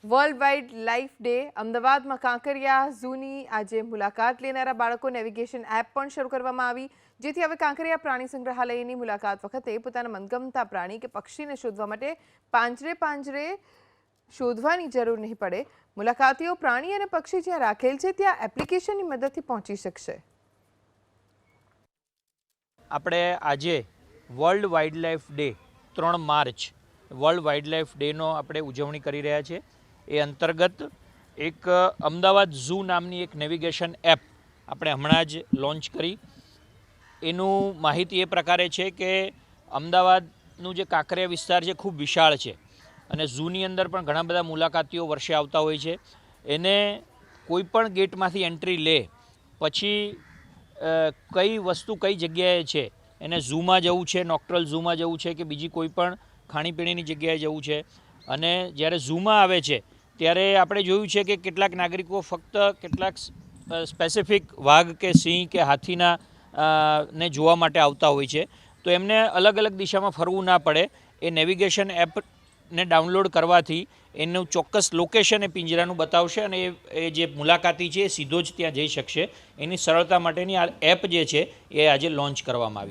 World wild life day અમદાવાદમાં કાંકરિયા ઝૂની આજે મુલાકાત લેનારા બાળકો નેવિગેશન એપ પણ શરૂ કરવામાં આવી, જેથી હવે કાંકરિયા પ્રાણી સંગ્રહાલયની મુલાકાત વખતે પોતાના મનગમતા પ્રાણી કે પક્ષીને શોધવા માટે પાંજરે શોધવાની જરૂર નહીં પડે। મુલાકાતીઓ પ્રાણી અને પક્ષી જ્યાં રાખેલ છે ત્યાં એપ્લિકેશનની મદદથી પહોંચી શકશે। આપણે આજે world wild life day 3 March world wild life ડેનો આપણે ઉજવણી કરી રહ્યા છીએ। એ અંતર્ગત એક અમદાવાદ ઝૂ નામની એક નેવિગેશન એપ આપણે હમણાં જ લોન્ચ કરી। એનું માહિતી એ પ્રકારે છે કે અમદાવાદનું જે કાંકરિયા વિસ્તાર છે ખૂબ વિશાળ છે અને ઝૂની અંદર પણ ઘણા બધા મુલાકાતીઓ વર્ષે આવતા હોય છે। એને કોઈ પણ ગેટમાંથી એન્ટ્રી લે પછી કઈ વસ્તુ કઈ જગ્યાએ છે, એને ઝૂમાં જવું છે, નોક્ટ્રલ ઝૂમાં જવું છે કે બીજી કોઈ પણ ખાણીપીણીની જગ્યાએ જવું છે। અને જ્યારે ઝૂમાં આવે છે ત્યારે આપણે જોયું છે કે કેટલાક નાગરિકો ફક્ત કેટલાક સ્પેસિફિક વાઘ કે સિંહ કે હાથીના ને જોવા માટે આવતા હોય છે, તો એમને અલગ અલગ દિશામાં ફરવું ના પડે એ નેવિગેશન એપને ડાઉનલોડ કરવાથી એનું ચોક્કસ લોકેશન એ પિંજરાનું બતાવશે અને એ જે મુલાકાતી છે એ સીધો જ ત્યાં જઈ શકશે। એની સરળતા માટેની આ એપ જે છે એ આજે લોન્ચ કરવામાં આવી।